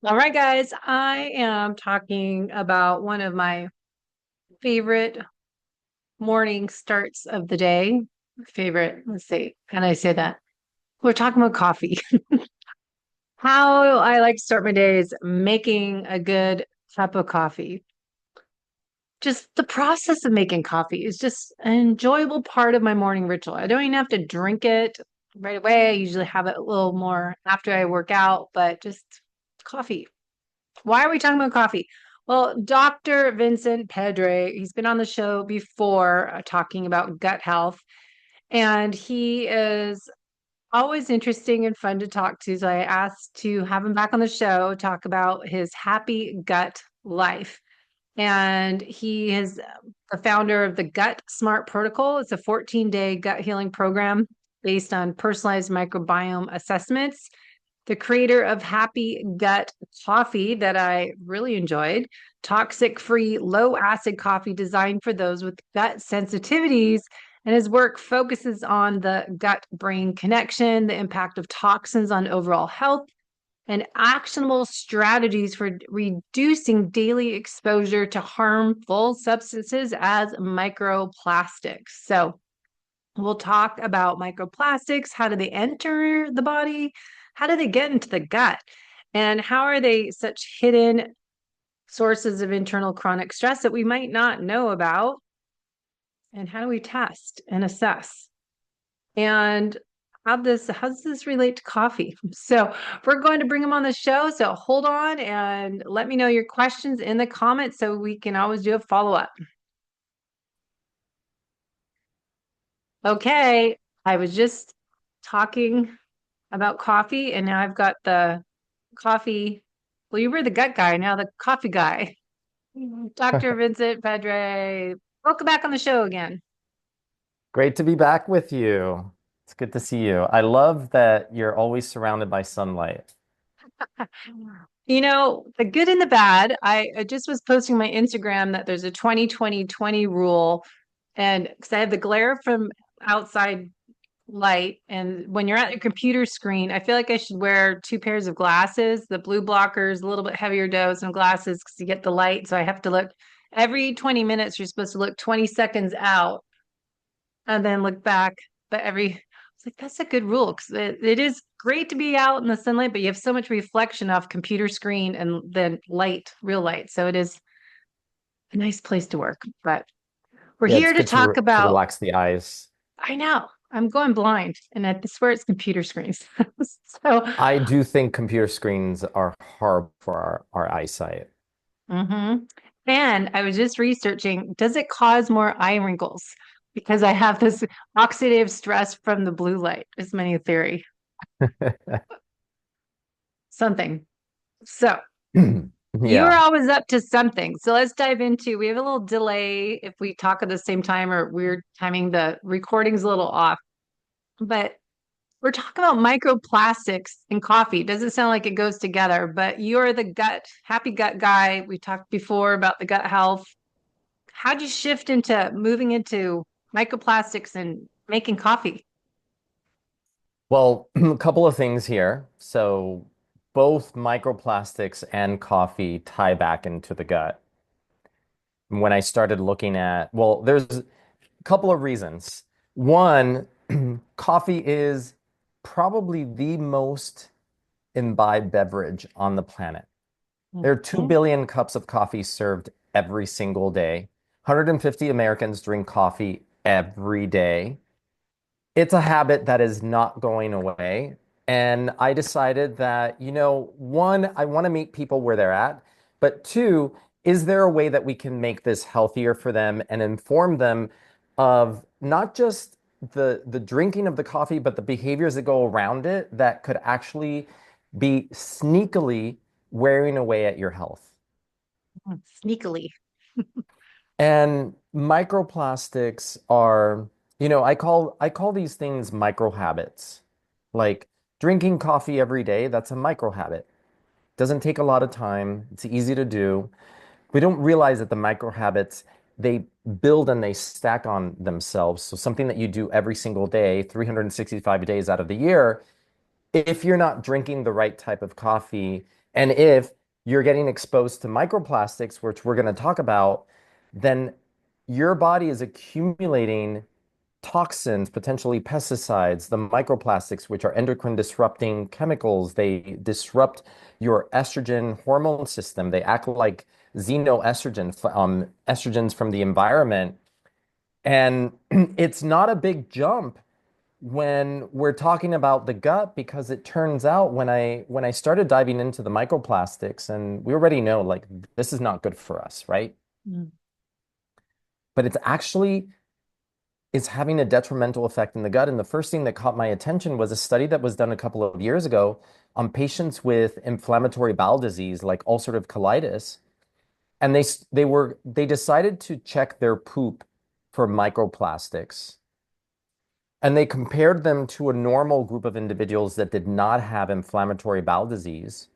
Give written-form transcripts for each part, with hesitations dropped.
All right, guys, I am talking about one of my favorite morning starts of the day. Favorite, let's see, can I say that? We're talking about coffee. How I like to start my day is making a good cup of coffee. Just the process of making coffee is just an enjoyable part of my morning ritual. I don't even have to drink it right away. I usually have it a little more after I work out, but just coffee. Why are we talking about coffee? Well, Dr. Vincent Pedre, he's been on the show before talking about gut health, and he is always interesting and fun to talk to. So I asked to have him back on the show, talk about his happy gut life. And he is the founder of the GutSMART Protocol. It's a 14-day gut healing program based on personalized microbiome assessments, the creator of Happy Gut Coffee that I really enjoyed, toxic free, low acid coffee designed for those with gut sensitivities. And his work focuses on the gut brain connection, the impact of toxins on overall health, and actionable strategies for reducing daily exposure to harmful substances as microplastics. So, we'll talk about microplastics. How do they enter the body? How do they get into the gut? And how are they such hidden sources of internal chronic stress that we might not know about? And how do we test and assess? And how does this relate to coffee? So we're going to bring them on the show. So hold on and let me know your questions in the comments so we can always do a follow-up. Okay, I was just talking about coffee, and now I've got the coffee. Well, you were the gut guy, now the coffee guy. Dr. Vincent Pedre, welcome back on the show again. Great to be back with you. It's good to see you. I love that you're always surrounded by sunlight. You know, the good and the bad. I just was posting my Instagram that there's a 20-20-20 rule. And because I have the glare from outside light, and when you're at your computer screen, I feel like I should wear two pairs of glasses, the blue blockers, a little bit heavier dose, and glasses because you get the light. So I have to look every 20 minutes, you're supposed to look 20 seconds out and then look back. But it's like that's a good rule because it is great to be out in the sunlight, but you have so much reflection off computer screen and then light, real light. So it is a nice place to work. But we're Yeah, it's here to good talk to about, relax the eyes. I know I'm going blind, and I swear it's computer screens. So, I do think computer screens are horrible for our eyesight. mhm. And I was just researching, does it cause more eye wrinkles? Because I have this oxidative stress from the blue light, is my new theory. Something. So you're Yeah. always up to something. So let's dive into, we have a little delay if we talk at the same time or weird timing. The recording's a little off, but we're talking about microplastics in coffee. It doesn't sound like it goes together, but you're the happy gut guy. We talked before about the gut health. How'd you shift into moving into microplastics and making coffee? Well, a couple of things here. So both microplastics and coffee tie back into the gut. When I started looking at, well, there's a couple of reasons. One, coffee is probably the most imbibed beverage on the planet. There are 2 Mhm. billion cups of coffee served every single day. 150 Americans drink coffee every day. It's a habit that is not going away. And I decided that, one, I want to meet people where they're at, but two, is there a way that we can make this healthier for them and inform them of not just the drinking of the coffee, but the behaviors that go around it that could actually be sneakily wearing away at your health. Sneakily. And microplastics are, I call these things micro habits. Like drinking coffee every day, that's a micro habit. Doesn't take a lot of time. It's easy to do. We don't realize that the micro habits, they build and they stack on themselves. So something that you do every single day, 365 days out of the year, if you're not drinking the right type of coffee, and if you're getting exposed to microplastics, which we're going to talk about, then your body is accumulating toxins, potentially pesticides, the microplastics, which are endocrine disrupting chemicals. They disrupt your estrogen hormone system. They act like estrogens from the environment. And it's not a big jump when we're talking about the gut, because it turns out when I started diving into the microplastics, and we already know like this is not good for us, right? Mm. But it's actually is having a detrimental effect in the gut. And the first thing that caught my attention was a study that was done a couple of years ago on patients with inflammatory bowel disease like ulcerative colitis. And they decided to check their poop for microplastics. And they compared them to a normal group of individuals that did not have inflammatory bowel disease.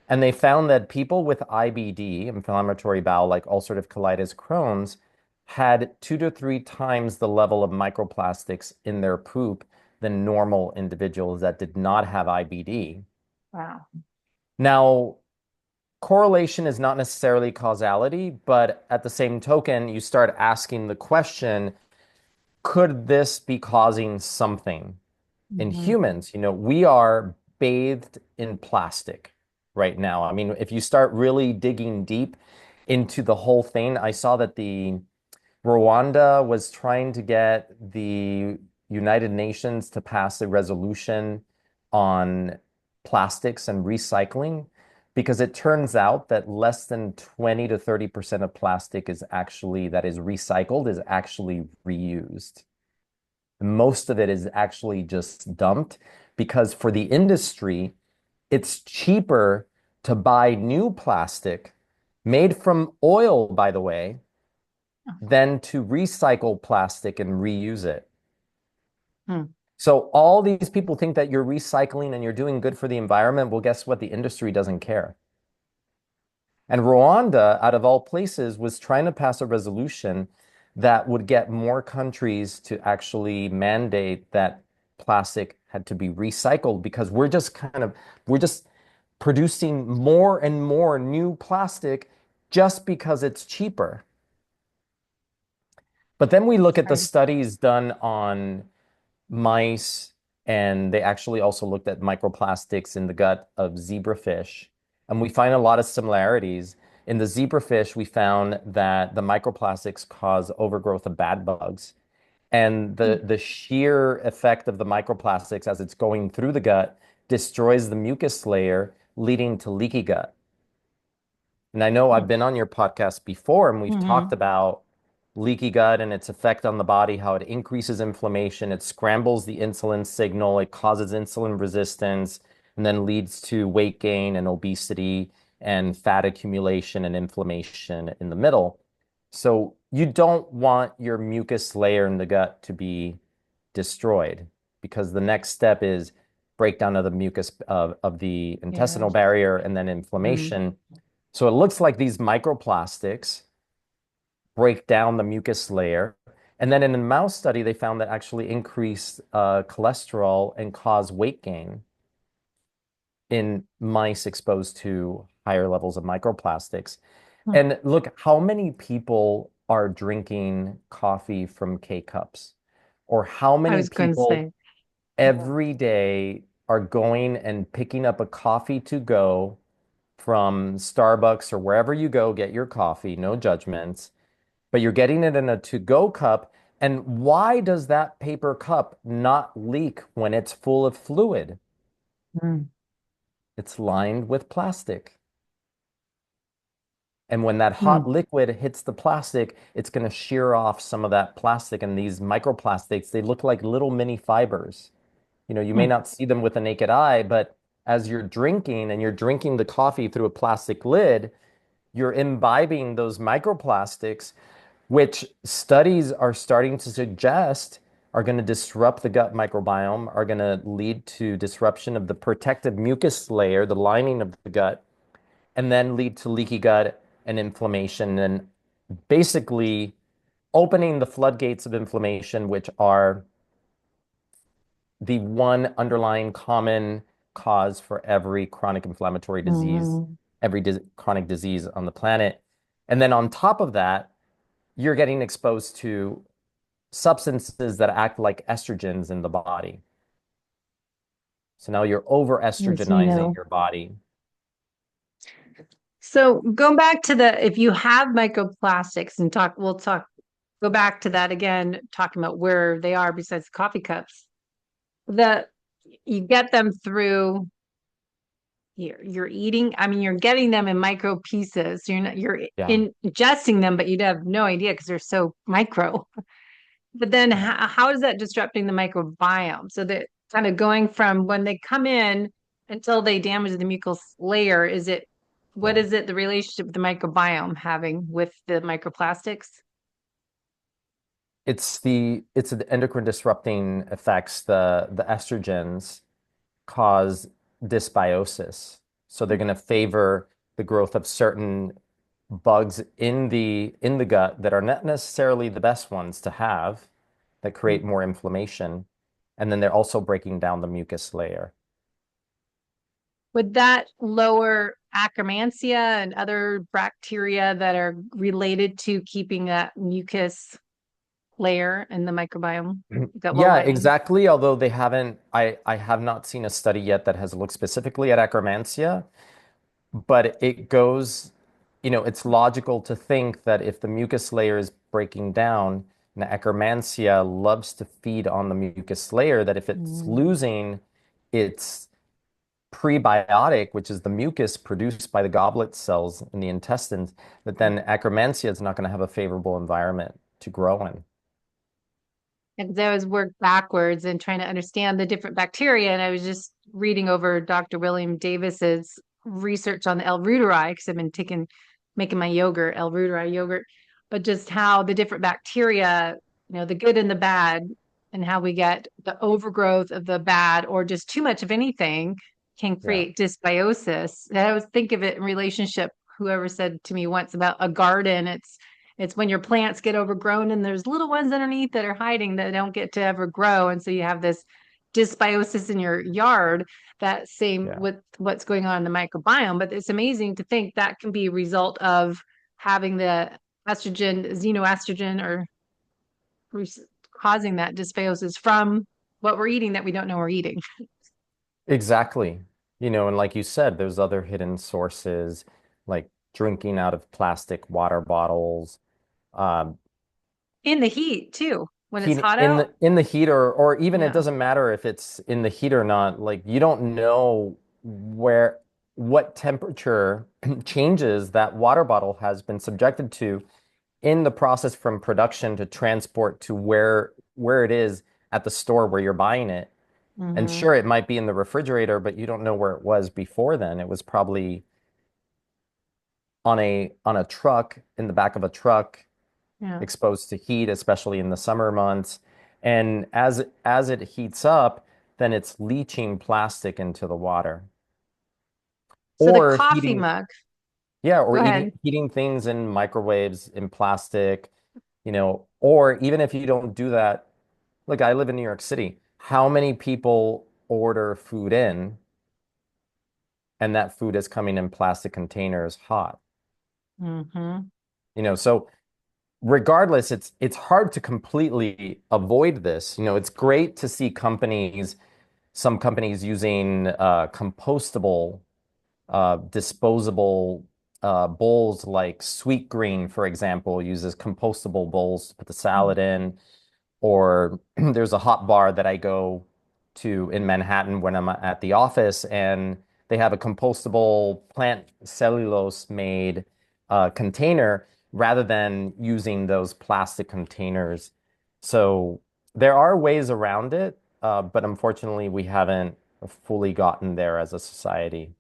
And they found that people with IBD, inflammatory bowel, like ulcerative colitis, Crohn's, had 2 to 3 times the level of microplastics in their poop than normal individuals that did not have IBD. Wow. Now, correlation is not necessarily causality, but at the same token, you start asking the question, could this be causing something in Hmm. humans? We are bathed in plastic right now. I mean, if you start really digging deep into the whole thing, I saw that the Rwanda was trying to get the United Nations to pass a resolution on plastics and recycling, because it turns out that less than 20 to 30% of plastic that is recycled is actually reused. Most of it is actually just dumped because for the industry, it's cheaper to buy new plastic made from oil, by the way, than to recycle plastic and reuse it. Hmm. So all these people think that you're recycling and you're doing good for the environment. Well, guess what? The industry doesn't care. And Rwanda, out of all places, was trying to pass a resolution that would get more countries to actually mandate that plastic had to be recycled, because we're just producing more and more new plastic just because it's cheaper. But then we look at the Right. studies done on mice, and they actually also looked at microplastics in the gut of zebrafish. And we find a lot of similarities. In the zebrafish, we found that the microplastics cause overgrowth of bad bugs. And Hmm. the sheer effect of the microplastics as it's going through the gut destroys the mucus layer, leading to leaky gut. And I know I've been on your podcast before, and we've talked Mm-hmm. about leaky gut and its effect on the body, how it increases inflammation, it scrambles the insulin signal, it causes insulin resistance, and then leads to weight gain and obesity and fat accumulation and inflammation in the middle. So you don't want your mucus layer in the gut to be destroyed, because the next step is breakdown of the mucus of the Yeah. intestinal barrier and then Mm-hmm. inflammation. So it looks like these microplastics break down the mucus layer. And then in a mouse study, they found that actually increase cholesterol and cause weight gain in mice exposed to higher levels of microplastics. And look, how many people are drinking coffee from K cups? Or how I many was going to say, people every day are going and picking up a coffee to go from Starbucks or wherever you go get your coffee, no judgments, but you're getting it in a to-go cup. And why does that paper cup not leak when it's full of fluid? mm, It's lined with plastic. And when that hot mm, liquid hits the plastic, it's going to shear off some of that plastic. And these microplastics, they look like little mini fibers. You may mm, not see them with the naked eye, but as you're drinking and you're drinking the coffee through a plastic lid, you're imbibing those microplastics, which studies are starting to suggest are going to disrupt the gut microbiome, are going to lead to disruption of the protective mucus layer, the lining of the gut, and then lead to leaky gut and inflammation, and basically opening the floodgates of inflammation, which are the one underlying common cause for every chronic inflammatory disease, Mhm. every chronic disease on the planet. And then on top of that, you're getting exposed to substances that act like estrogens in the body. So now you're over Yes, we estrogenizing know. your body. So going back to the, if you have microplastics and go back to that again, talking about where they are besides coffee cups. The You get them through you're eating, I mean, you're getting them in micro pieces. You're Yeah. ingesting them, but you'd have no idea because they're so micro. But then how is that disrupting the microbiome? So that kind of going from when they come in until they damage the mucous layer, what Yeah. is it, the relationship with the microbiome having with the microplastics? It's the endocrine disrupting effects. The estrogens cause dysbiosis. So they're going to favor the growth of certain bugs in the gut that are not necessarily the best ones to have, that create more inflammation. And then they're also breaking down the mucus layer. Would that lower Akkermansia and other bacteria that are related to keeping that mucus layer in the microbiome, gut wall Yeah, lining? exactly. Although I have not seen a study yet that has looked specifically at Akkermansia, but it's logical to think that if the mucus layer is breaking down, and the Akkermansia loves to feed on the mucus layer, that if it's Mm. losing its prebiotic, which is the mucus produced by the goblet cells in the intestines, that then Akkermansia is not going to have a favorable environment to grow in. Because I was worked backwards and trying to understand the different bacteria. And I was just reading over Dr. William Davis's research on the L. reuteri because I've been making my yogurt, L. reuteri yogurt, but just how the different bacteria, the good and the bad, and how we get the overgrowth of the bad or just too much of anything can Yeah. create dysbiosis. And I always think of it in relationship. Whoever said to me once about a garden, it's when your plants get overgrown and there's little ones underneath that are hiding that don't get to ever grow. And so you have this dysbiosis in your yard, that same Yeah. with what's going on in the microbiome. But it's amazing to think that can be a result of having the estrogen, xenoestrogen, or causing that dysbiosis from what we're eating that we don't know we're eating. Exactly. And like you said, there's other hidden sources like drinking out of plastic water bottles, um, In the heat too, when it's heat hot in out. the heat, or even it Yeah. doesn't matter if it's in the heat or not. Like you don't know what temperature changes that water bottle has been subjected to in the process from production to transport to where it is at the store where you're buying it. And Hmm. sure, it might be in the refrigerator, but you don't know where it was before then. It was probably on a truck, in the back of a truck, Yeah. exposed to heat, especially in the summer months. And as it heats up, then it's leaching plastic into the water. So the Or coffee heating, mug, yeah, or go eating ahead. heating things in microwaves in plastic, or even if you don't do that, like I live in New York City, how many people order food in and that food is coming in plastic containers hot? Hmm. So regardless, it's hard to completely avoid this. It's great to see some companies using compostable, disposable bowls, like Sweet Green, for example, uses compostable bowls to put the salad in. Or there's a hot bar that I go to in Manhattan when I'm at the office, and they have a compostable plant cellulose made container rather than using those plastic containers. So there are ways around it, but unfortunately, we haven't fully gotten there as a society.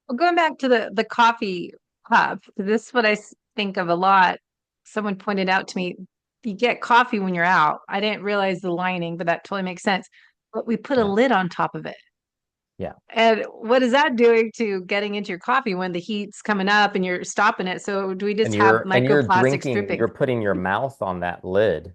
Well, going back to the coffee cup, this is what think of a lot. Someone pointed out to me, you get coffee when you're out. I didn't realize the lining, but that totally makes sense. But we put a Yeah. lid on top of it. Yeah. And what is that doing to getting into your coffee when the heat's coming up and you're stopping it? So do we just And have you're microplastics drinking, dripping? you're putting your mouth on that lid.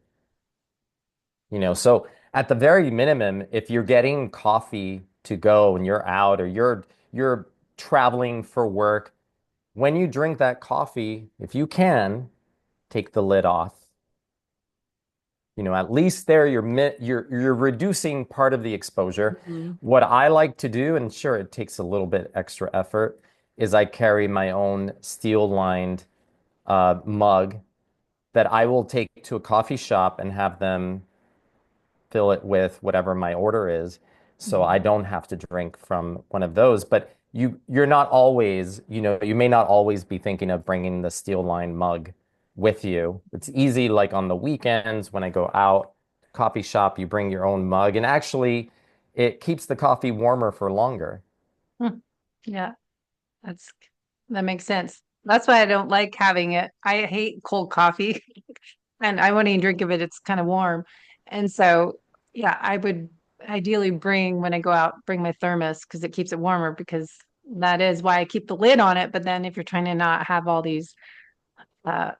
So at the very minimum, if you're getting coffee to go and you're out or you're traveling for work, when you drink that coffee, if you can, take the lid off. At least there you're reducing part of the exposure. Mhm. What I like to do, and sure, it takes a little bit extra effort, is I carry my own steel-lined mug that I will take to a coffee shop and have them fill it with whatever my order is, so I Mhm. don't have to drink from one of those. But you're not always, you may not always be thinking of bringing the steel line mug with you. It's easy, like on the weekends when I go out, coffee shop, you bring your own mug, and actually it keeps the coffee warmer for longer. Hmm. Yeah, that's that makes sense. That's why I don't like having it. I hate cold coffee and I won't even drink if it's kind of warm. And so, yeah, I would ideally bring when I go out, bring my thermos because it keeps it warmer because that is why I keep the lid on it. But then if you're trying to not have all these uh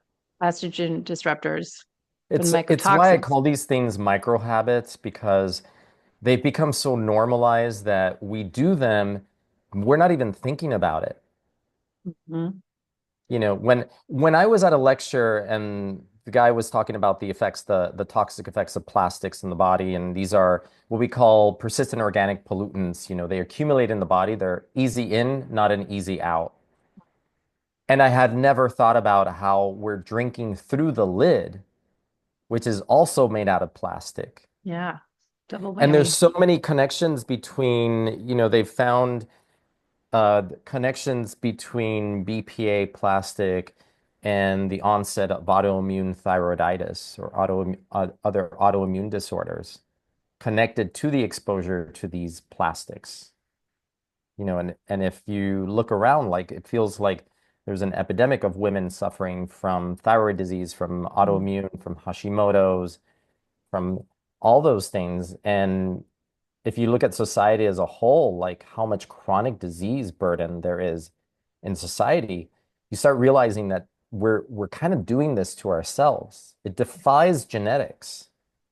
estrogen disruptors from the It's why I mycotoxins. call these things micro habits because they've become so normalized that we do them, we're not even thinking about it. Mhm. When I was at a lecture and the guy was talking about the effects, the toxic effects of plastics in the body, and these are what we call persistent organic pollutants. They accumulate in the body. They're easy in, not an easy out. And I had never thought about how we're drinking through the lid, which is also made out of plastic. Yeah, double And there's whammy. so many connections between, they've found connections between BPA plastic and the onset of autoimmune thyroiditis or other autoimmune disorders connected to the exposure to these plastics. And if you look around, like it feels like there's an epidemic of women suffering from thyroid disease, from Mm. autoimmune, from Hashimoto's, from all those things. And if you look at society as a whole, like how much chronic disease burden there is in society, you start realizing that we're kind of doing this to ourselves. It defies genetics.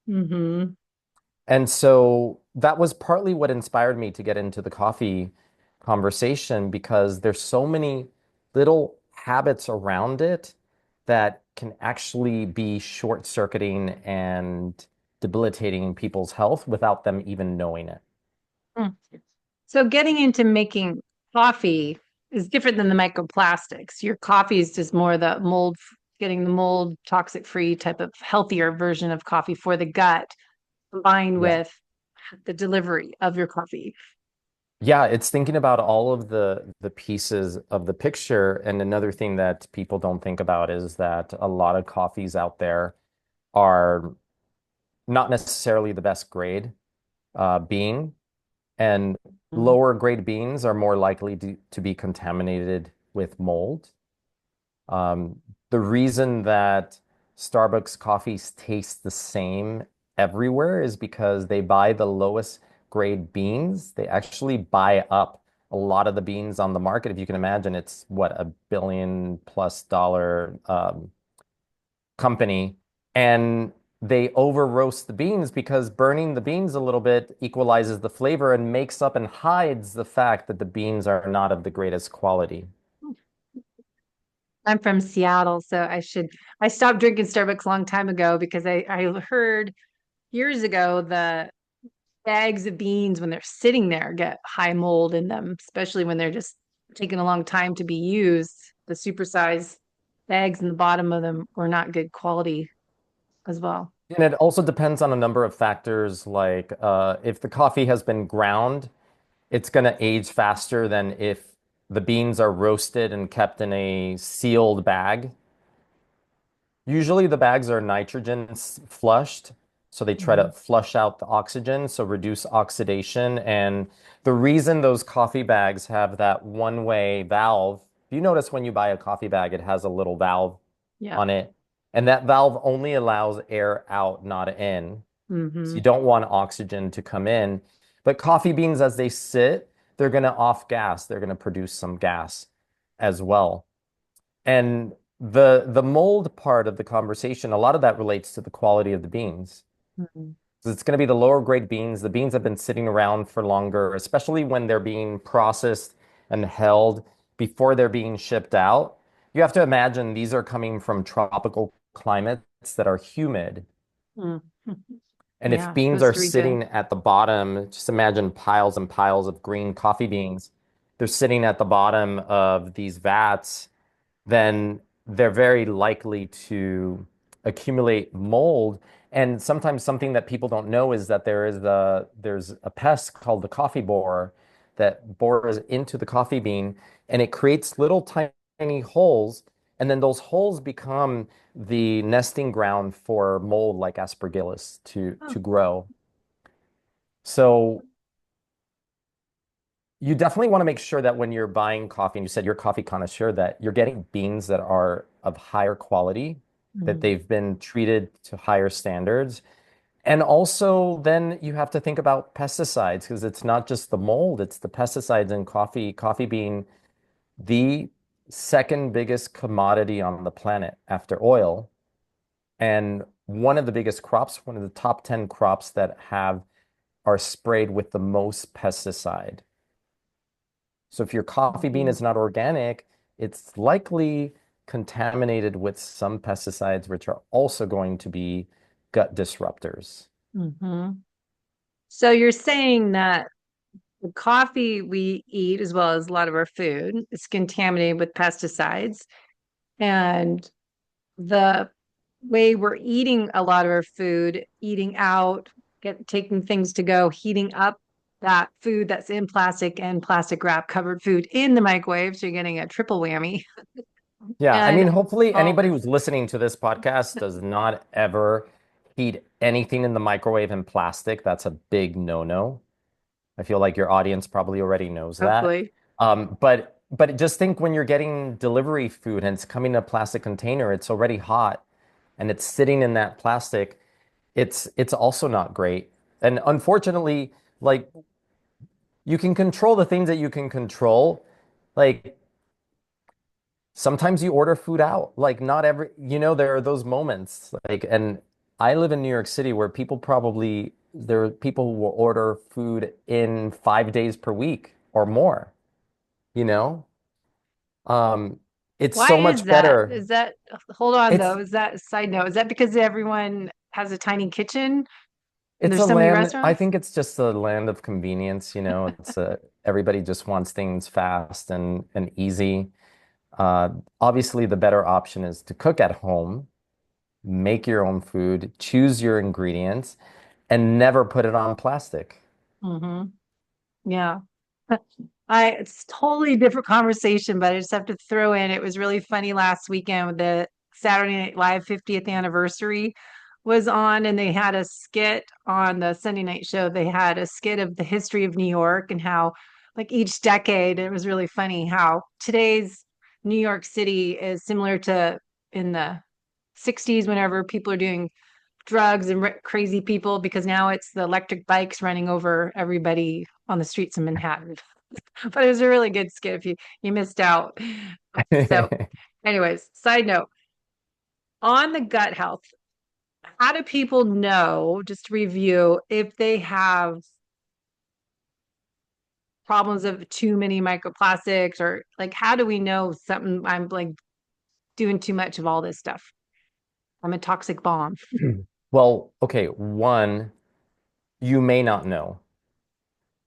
Hmm. And so that was partly what inspired me to get into the coffee conversation because there's so many little habits around it that can actually be short-circuiting and debilitating people's health without them even knowing it. So getting into making coffee is different than the microplastics. Your coffee is just more the mold, getting the mold toxic free type of healthier version of coffee for the gut, combined Yeah. with the delivery of your coffee. Yeah, it's thinking about all of the pieces of the picture. And another thing that people don't think about is that a lot of coffees out there are not necessarily the best grade bean, and Mm. lower grade beans are more likely to be contaminated with mold. Um, the reason that Starbucks coffees taste the same everywhere is because they buy the lowest grade beans. They actually buy up a lot of the beans on the market. If you can imagine, it's what, $1 billion+ company. And they over roast the beans because burning the beans a little bit equalizes the flavor and makes up and hides the fact that the beans are not of the greatest quality. I'm from Seattle, so I stopped drinking Starbucks a long time ago because I heard years ago the bags of beans when they're sitting there get high mold in them, especially when they're just taking a long time to be used. The supersized bags in the bottom of them were not good quality as well. And it also depends on a number of factors, like if the coffee has been ground, it's going to age faster than if the beans are roasted and kept in a sealed bag. Usually the bags are nitrogen flushed, so they try to Mhm. flush out the oxygen, so reduce oxidation. And the reason those coffee bags have that one-way valve, you notice when you buy a coffee bag, it has a little valve Yeah. on it, and that valve only allows air out, not in. So you Hmm. don't want oxygen to come in. But coffee beans, as they sit, they're going to off gas. They're going to produce some gas as well. And the mold part of the conversation, a lot of that relates to the quality of the beans. It's going to be the lower grade beans. The beans have been sitting around for longer, especially when they're being processed and held before they're being shipped out. You have to imagine these are coming from tropical climates that are humid. Mm. And if Yeah, beans are Costa Rica. sitting at the bottom, just imagine piles and piles of green coffee beans. They're sitting at the bottom of these vats, then they're very likely to accumulate mold. And sometimes something that people don't know is that there's a pest called the coffee borer that bores into the coffee bean and it creates little tiny holes. And then those holes become the nesting ground for mold like aspergillus to Oh. grow. So you definitely want to make sure that when you're buying coffee, and you said you're a coffee connoisseur, that you're getting beans that are of higher quality, that Mm. they've been treated to higher standards. And also, then you have to think about pesticides because it's not just the mold, it's the pesticides in coffee. Coffee being the second biggest commodity on the planet after oil. And one of the biggest crops, one of the top 10 crops that have are sprayed with the most pesticide. So if your coffee bean Mhm. is not organic, it's likely contaminated with some pesticides, which are also going to be gut disruptors. Mhm. So you're saying that the coffee we eat, as well as a lot of our food, is contaminated with pesticides, and the way we're eating a lot of our food, eating out, taking things to go, heating up that food that's in plastic and plastic wrap covered food in the microwave, so you're getting a triple whammy. Yeah, I And mean, hopefully all anybody who's listening to this podcast does not ever heat anything in the microwave in plastic. That's a big no-no. I feel like your audience probably already knows that. hopefully. But just think when you're getting delivery food and it's coming in a plastic container, it's already hot and it's sitting in that plastic. It's also not great. And unfortunately, like you can control the things that you can control. Like sometimes you order food out. Like not every, there are those moments. Like, and I live in New York City where there are people who will order food in 5 days per week or more, you know? Um, it's Why so is much that? better. Is that, hold on It's though, is that side note? Is that because everyone has a tiny kitchen and it's there's a so many land, I restaurants? think it's just a land of convenience, it's everybody just wants things fast and easy. Uh, Obviously, the better option is to cook at home, make your own food, choose your ingredients, and never put it on plastic. Hmm. Yeah. It's totally different conversation, but I just have to throw in it was really funny last weekend with the Saturday Night Live 50th anniversary was on, and they had a skit on the Sunday night show. They had a skit of the history of New York and how, like, each decade, it was really funny how today's New York City is similar to in the 60s, whenever people are doing drugs and crazy people, because now it's the electric bikes running over everybody on the streets of Manhattan. But it was a really good skit if you missed out. So, anyways, side note on the gut health, how do people know, just to review, if they have problems of too many microplastics, or like how do we know something I'm like doing too much of all this stuff? I'm a toxic bomb. Well, okay, one, you may not know,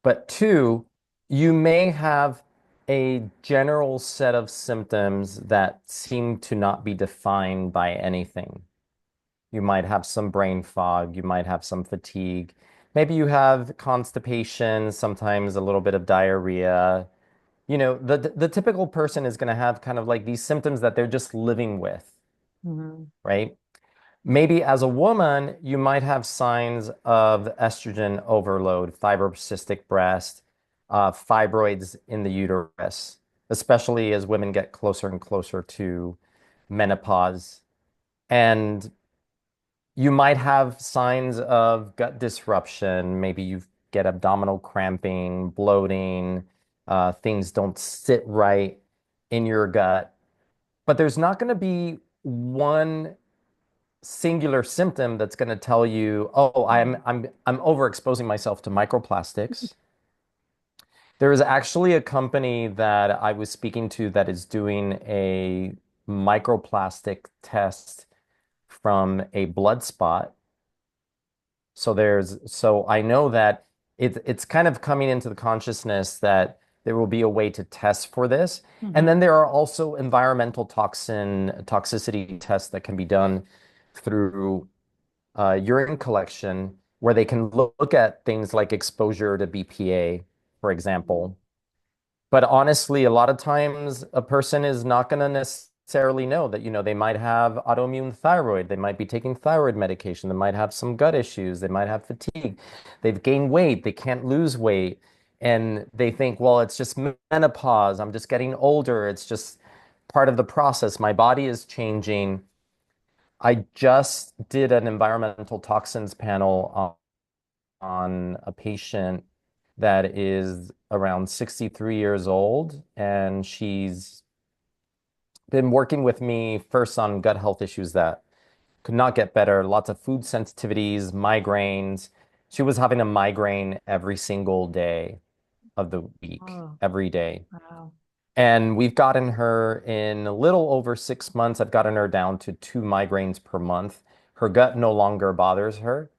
but two, you may have a general set of symptoms that seem to not be defined by anything. You might have some brain fog, you might have some fatigue. Maybe you have constipation, sometimes a little bit of diarrhea. The typical person is going to have kind of like these symptoms that they're just living with, Mhm. right? Maybe as a woman, you might have signs of estrogen overload, fibrocystic breast, fibroids in the uterus, especially as women get closer and closer to menopause. And you might have signs of gut disruption. Maybe you get abdominal cramping, bloating, things don't sit right in your gut. But there's not going to be one singular symptom that's going to tell you, oh, I'm overexposing myself to microplastics. There is actually a company that I was speaking to that is doing a microplastic test from a blood spot. So I know that it's kind of coming into the consciousness that there will be a way to test for this. And Mhm. then there are also environmental toxicity tests that can be done through urine collection where they can look at things like exposure to BPA, for example. But honestly, a lot of times a person is not going to necessarily know that, they might have autoimmune thyroid. They might be taking thyroid medication. They might have some gut issues. They might have fatigue. They've gained weight. They can't lose weight. And they think, well, it's just menopause. I'm just getting older. It's just part of the process. My body is changing. I just did an environmental toxins panel on a patient that is around 63 years old, and she's been working with me first on gut health issues that could not get better, lots of food sensitivities, migraines. She was having a migraine every single day of the week, Oh, every day. wow. And we've gotten her in a little over 6 months. I've gotten her down to 2 migraines per month. Her gut no longer bothers her.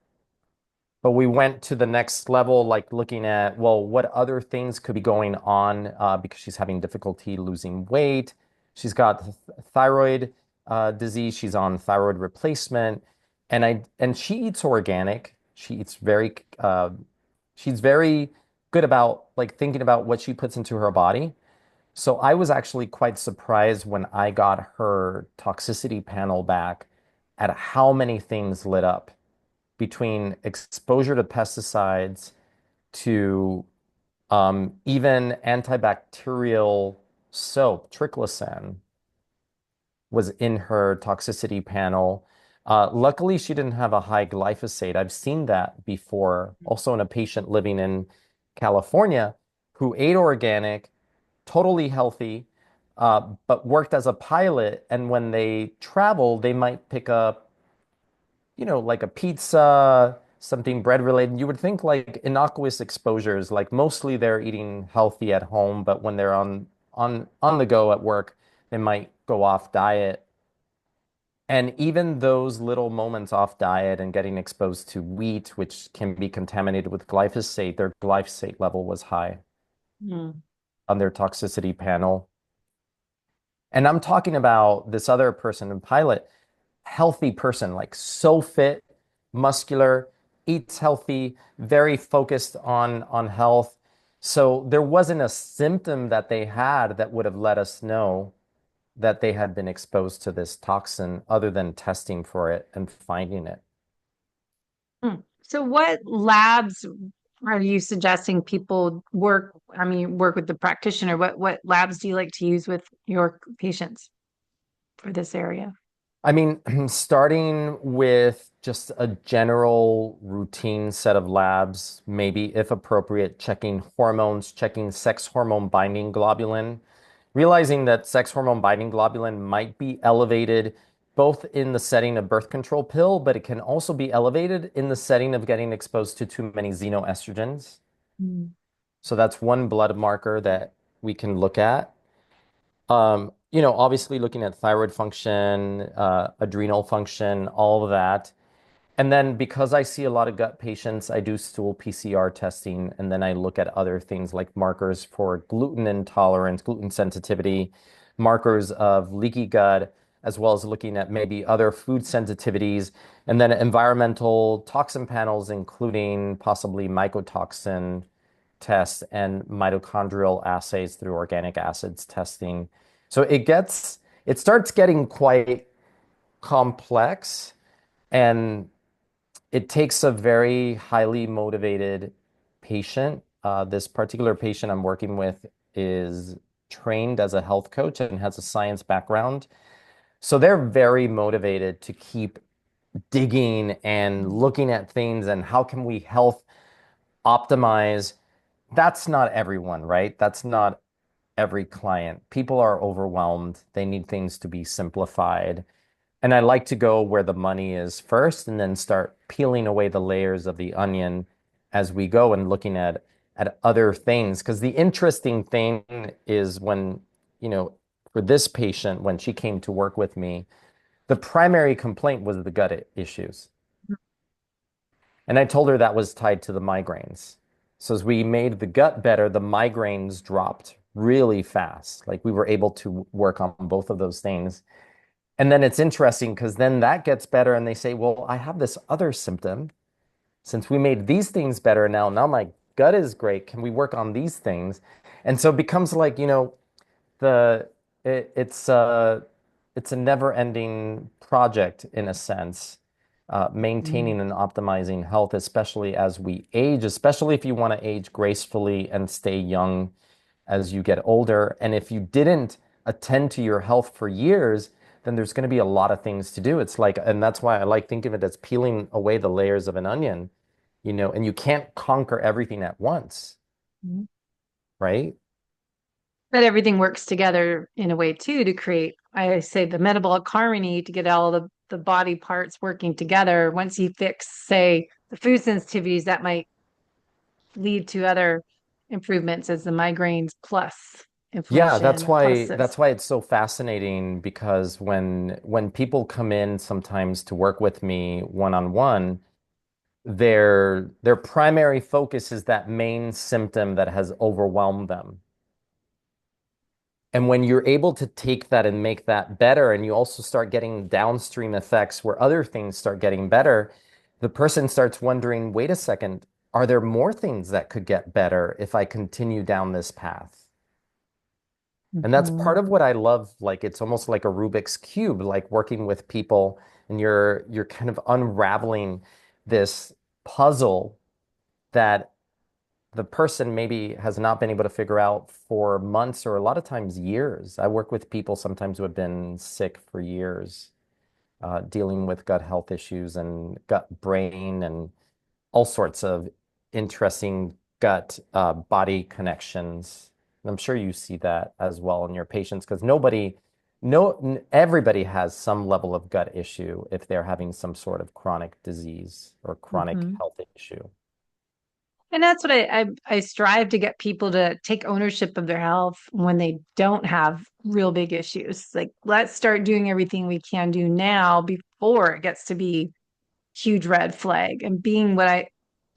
But we went to the next level, like looking at, well, what other things could be going on because she's having difficulty losing weight. She's got thyroid disease. She's on thyroid replacement, and she eats organic. She's very good about like thinking about what she puts into her body. So I was actually quite surprised when I got her toxicity panel back at how many things lit up between exposure to pesticides to even antibacterial soap, triclosan, was in her toxicity panel. Luckily, she didn't have a high glyphosate. I've seen that before, also in a patient living in California who ate organic, totally healthy, but worked as a pilot. And when they travel, they might pick up like a pizza, something bread related. You would think like innocuous exposures, like mostly they're eating healthy at home, but when they're on the go at work, they might go off diet. And even those little moments off diet and getting exposed to wheat, which can be contaminated with glyphosate, their glyphosate level was high Mm. on their toxicity panel. And I'm talking about this other person in pilot, healthy person, like so fit, muscular, eats healthy, very focused on health. So there wasn't a symptom that they had that would have let us know that they had been exposed to this toxin other than testing for it and finding it. Hmm. So what labs are you suggesting people work with the practitioner? What labs do you like to use with your patients for this area? I mean, starting with just a general routine set of labs, maybe if appropriate, checking hormones, checking sex hormone binding globulin, realizing that sex hormone binding globulin might be elevated both in the setting of birth control pill, but it can also be elevated in the setting of getting exposed to too many xenoestrogens. Mm. So that's one blood marker that we can look at. Obviously looking at thyroid function, adrenal function, all of that. And then because I see a lot of gut patients, I do stool PCR testing, and then I look at other things like markers for gluten intolerance, gluten sensitivity, markers of leaky gut, as well as looking at maybe other food sensitivities, and then environmental toxin panels, including possibly mycotoxin tests and mitochondrial assays through organic acids testing. So it starts getting quite complex, and it takes a very highly motivated patient. This particular patient I'm working with is trained as a health coach and has a science background. So they're very motivated to keep digging and looking at things and how can we health optimize. That's not everyone, right? That's not every client. People are overwhelmed. They need things to be simplified. And I like to go where the money is first and then start peeling away the layers of the onion as we go and looking at other things. Because the interesting thing is when, you know, for this patient, when she came to work with me, the primary complaint was the gut issues. And I told her that was tied to the migraines. So as we made the gut better, the migraines dropped really fast. Like we were able to work on both of those things. And then it's interesting because then that gets better and they say, well, I have this other symptom. Since we made these things better now my gut is great. Can we work on these things? And so it becomes like, the it, it's a never-ending project in a sense, Mm. maintaining and optimizing health, especially as we age, especially if you want to age gracefully and stay young as you get older. And if you didn't attend to your health for years, then there's going to be a lot of things to do. It's like, and that's why I like thinking of it as peeling away the layers of an onion, and you can't conquer everything at once, Mhm. right? But everything works together in a way too to create, I say, the metabolic harmony to get all the body parts working together. Once you fix, say, the food sensitivities, that might lead to other improvements as the migraines plus Yeah, inflammation plus this. that's why it's so fascinating because when people come in sometimes to work with me one-on-one, their primary focus is that main symptom that has overwhelmed them. And when you're able to take that and make that better, and you also start getting downstream effects where other things start getting better, the person starts wondering, wait a second, are there more things that could get better if I continue down this path? And that's Mhm. part of what I love. Like it's almost like a Rubik's Cube, like working with people and you're kind of unraveling this puzzle that the person maybe has not been able to figure out for months or a lot of times years. I work with people sometimes who have been sick for years, dealing with gut health issues and gut brain and all sorts of interesting gut body connections. And I'm sure you see that as well in your patients because everybody has some level of gut issue if they're having some sort of chronic disease or chronic Mhm. health issue. And that's what I strive to get people to take ownership of their health when they don't have real big issues. Like, let's start doing everything we can do now before it gets to be huge red flag. And being what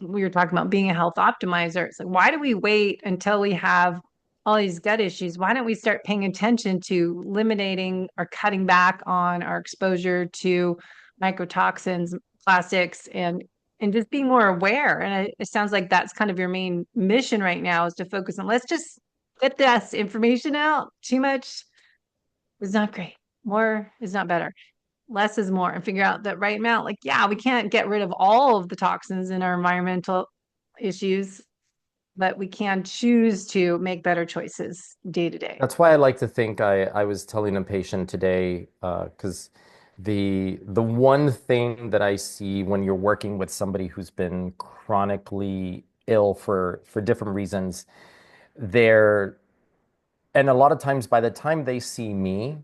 we were talking about, being a health optimizer. It's like, why do we wait until we have all these gut issues? Why don't we start paying attention to eliminating or cutting back on our exposure to microtoxins, plastics, and just being more aware? And it sounds like that's kind of your main mission right now is to focus on let's just get this information out. Too much is not great. More is not better. Less is more, and figure out that right amount. Like, yeah, we can't get rid of all of the toxins in our environmental issues, but we can choose to make better choices day to day. That's why I like to think I was telling a patient today, because the one thing that I see when you're working with somebody who's been chronically ill for different reasons, they're and a lot of times by the time they see me,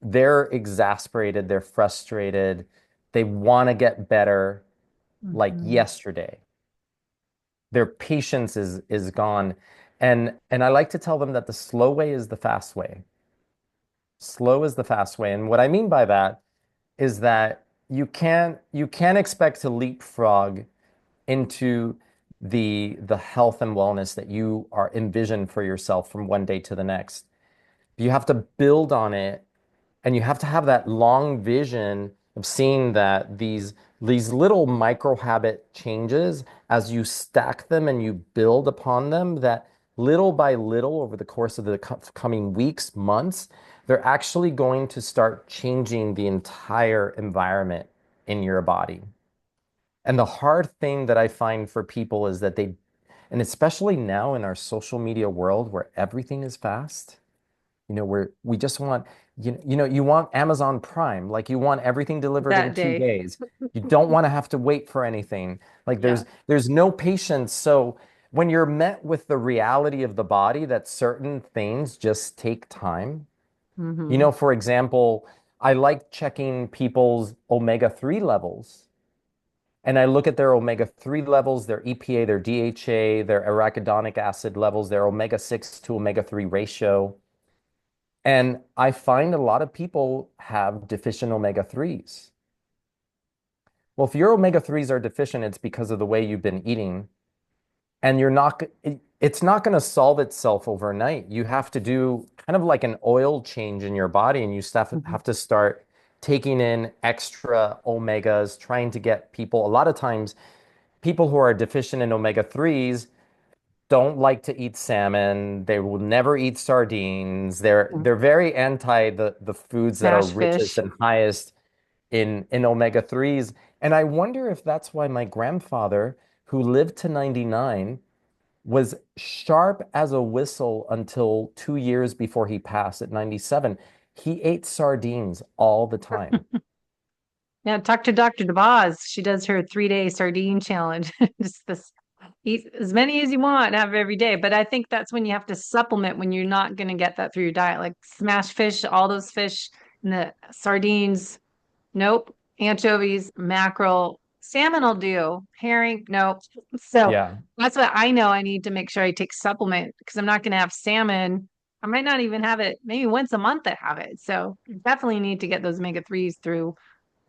they're exasperated, they're frustrated, they want to get better like Mm-hmm. yesterday. Their patience is gone. And I like to tell them that the slow way is the fast way. Slow is the fast way. And what I mean by that is that you can't expect to leapfrog into the health and wellness that you are envisioned for yourself from one day to the next. You have to build on it and you have to have that long vision of seeing that these little micro habit changes as you stack them and you build upon them, that little by little over the course of the coming weeks, months, they're actually going to start changing the entire environment in your body. And the hard thing that I find for people is that and especially now in our social media world where everything is fast, where we just want, you want Amazon Prime, like you want everything delivered in That two day. days. You don't want to have to wait for anything. Like Yeah. there's no patience. So when you're met with the reality of the body that certain things just take time, Mm-hmm. for example, I like checking people's omega-3 levels. And I look at their omega-3 levels, their EPA, their DHA, their arachidonic acid levels, their omega-6 to omega-3 ratio. And I find a lot of people have deficient omega-3s. Well, if your omega-3s are deficient, it's because of the way you've been eating. And it's not going to solve itself overnight. You have to do kind of like an oil change in your body, and you Mhm. have to start taking in extra omegas, trying to get people, a lot of times, people who are deficient in omega-3s don't like to eat salmon. They will never eat sardines. They're very anti the foods that are Smash richest fish. and highest in omega-3s. And I wonder if that's why my grandfather, who lived to 99, was sharp as a whistle until 2 years before he passed at 97. He ate sardines all the time. Yeah, talk to Dr. DeBoz. She does her 3-day sardine challenge. Just this, eat as many as you want, have every day. But I think that's when you have to supplement when you're not going to get that through your diet, like smash fish, all those fish, and the sardines. Nope. Anchovies, mackerel, salmon will do. Herring, nope. So Yeah. that's what I know. I need to make sure I take supplement because I'm not going to have salmon. I might not even have it. Maybe once a month I have it. So you definitely need to get those omega-3s through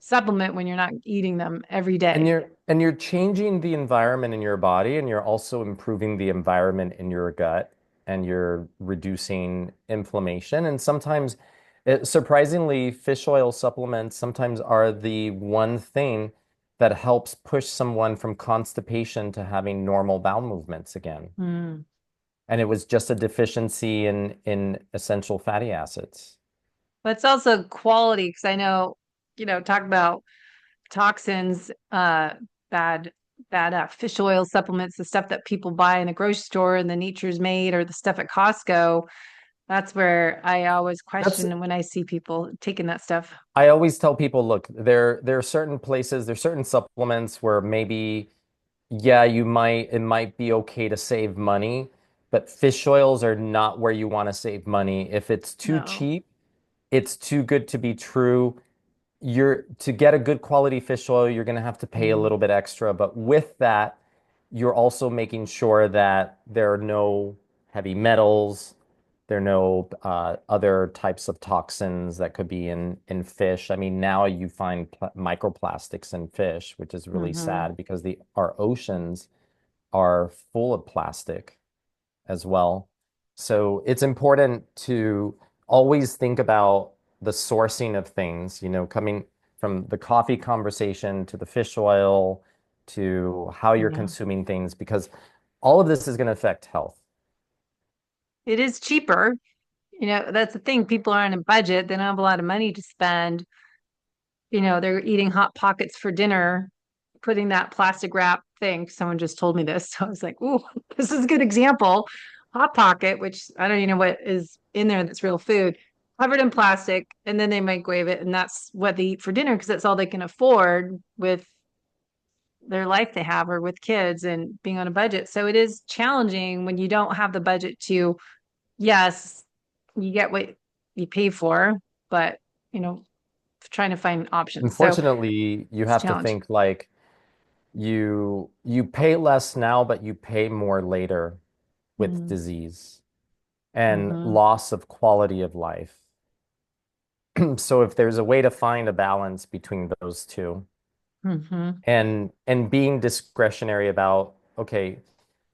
supplement when you're not eating them every And day. you're changing the environment in your body, and you're also improving the environment in your gut, and you're reducing inflammation. And sometimes, surprisingly, fish oil supplements sometimes are the one thing that helps push someone from constipation to having normal bowel movements again. Mm. And it was just a deficiency in essential fatty acids. But it's also quality because I know, talk about toxins, bad, bad fish oil supplements, the stuff that people buy in the grocery store and the Nature's Made or the stuff at Costco. That's where I always That's question when I see people taking that stuff. I always tell people, look, there are certain places, there's certain supplements where maybe, yeah, it might be okay to save money, but fish oils are not where you want to save money. If it's too No. cheap, it's too good to be true. You're to get a good quality fish oil, you're going to have to pay a Mm, little bit extra. But with that, you're also making sure that there are no heavy metals, there are no other types of toxins that could be in fish. I mean, now you find microplastics in fish, which is really hmm. sad because the our oceans are full of plastic as well. So it's important to always think about the sourcing of things, coming from the coffee conversation to the fish oil to how you're Yeah. consuming things, because all of this is going to affect health. It is cheaper. That's the thing. People are on a budget. They don't have a lot of money to spend. They're eating Hot Pockets for dinner, putting that plastic wrap thing. Someone just told me this. So I was like, ooh, this is a good example. Hot Pocket, which I don't even know what is in there that's real food, covered in plastic, and then they microwave it, and that's what they eat for dinner because that's all they can afford with their life they have or with kids and being on a budget. So it is challenging when you don't have the budget to, yes, you get what you pay for, but you know, trying to find options. So Unfortunately, you it's a have to challenge. think like you pay less now, but you pay more later with Mm-hmm. disease and Mm-hmm. loss of quality of life. So if there's a way to find a balance between those two, Mm-hmm. and being discretionary about, okay,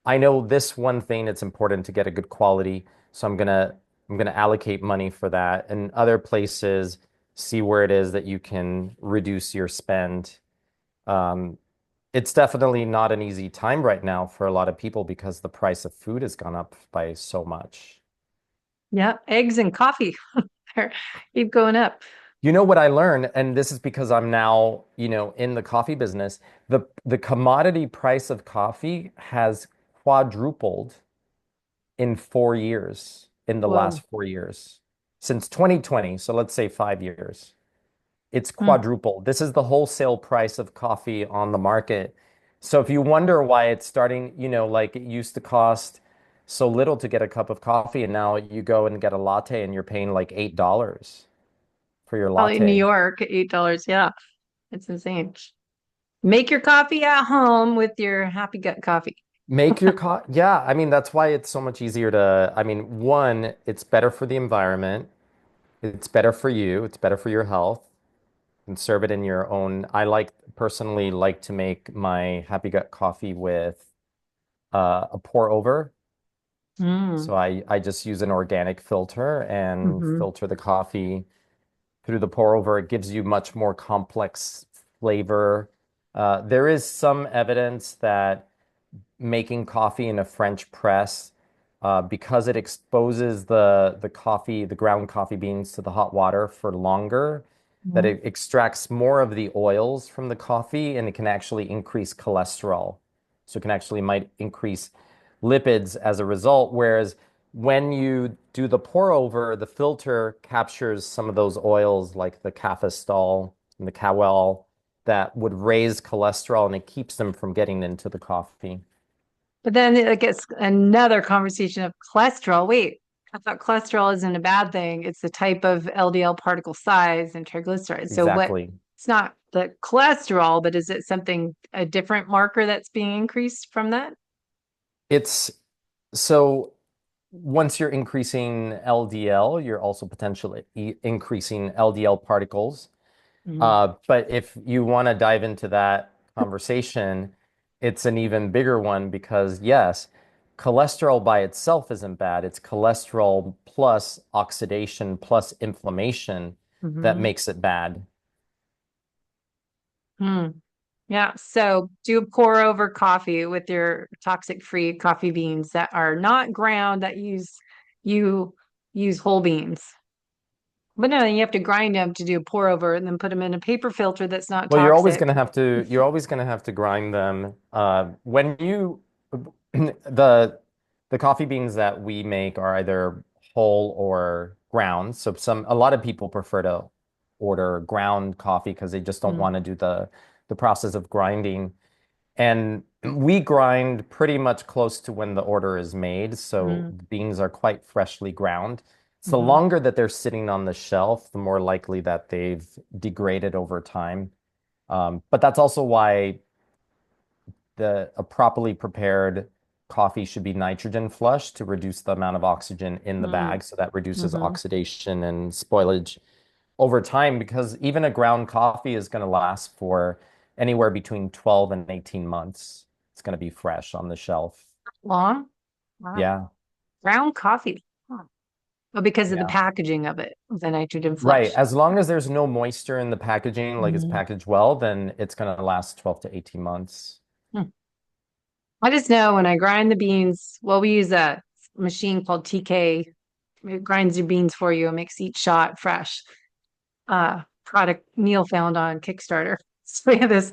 I know this one thing it's important to get a good quality, so I'm gonna allocate money for that. And other places, see where it is that you can reduce your spend. Um, it's definitely not an easy time right now for a lot of people because the price of food has gone up by so much. Yeah, eggs and coffee keep going up. You know what I learned, and this is because I'm now, in the coffee business, the commodity price of coffee has quadrupled in 4 years, in the Whoa. last 4 years, since 2020. So let's say 5 years. It's Mm. quadrupled. This is the wholesale price of coffee on the market. So if you wonder why it's starting, like it used to cost so little to get a cup of coffee, and now you go and get a latte and you're paying like $8. for your Probably in New latte. York, $8. Yeah, it's insane. Make your coffee at home with your Happy Gut coffee. Make your yeah, I mean that's why it's so much easier to, I mean, one, it's better for the environment, it's better for you, it's better for your health. And serve it in your own. I like personally like to make my Happy Gut coffee with a pour over. So Mm. I just use an organic filter and Hmm. filter the coffee through the pour over. It gives you much more complex flavor. There is some evidence that making coffee in a French press, because it exposes the coffee, the ground coffee beans to the hot water for longer, that it extracts more of the oils from the coffee and it can actually increase cholesterol. So it can actually might increase lipids as a result. Whereas when you do the pour over, the filter captures some of those oils like the cafestol and the kawel that would raise cholesterol and it keeps them from getting into the coffee. But then it gets another conversation of cholesterol. Wait, I thought cholesterol isn't a bad thing. It's the type of LDL particle size and triglycerides. So what, Exactly. it's not the cholesterol, but is it something, a different marker that's being increased from that? It's so once you're increasing LDL, you're also potentially increasing LDL particles. Mm, But if you want to dive into that conversation, it's an even bigger one because, yes, cholesterol by itself isn't bad. It's cholesterol plus oxidation plus inflammation that hmm. makes it bad. Hmm. Yeah. So do a pour over coffee with your toxic free coffee beans that are not ground that you use whole beans. But no, you have to grind them to do a pour over and then put them in a paper filter that's not Well, toxic. you're always gonna have to grind them. When you the coffee beans that we make are either whole or ground. So a lot of people prefer to order ground coffee because they just don't Mm, want to do the process of grinding. And we grind pretty much close to when the order is made, so mm, the beans are quite freshly ground. So the hmm. longer that they're sitting on the shelf, the more likely that they've degraded over time. But that's also why a properly prepared coffee should be nitrogen flush to reduce the amount of oxygen in the Mm, bag. So that reduces hmm. oxidation and spoilage over time because even a ground coffee is going to last for anywhere between 12 and 18 months. It's going to be fresh on the shelf. Long? Wow. Yeah. Ground coffee. Huh. Well, because of the Yeah. packaging of it, the nitrogen Right. flush. As long as there's no moisture in the packaging, like it's Mhm. packaged well, then it's going to last 12 to 18 months. Hmm. I just know when I grind the beans, well, we use a machine called TK. It grinds your beans for you and makes each shot fresh. Product Neil found on Kickstarter. So we have this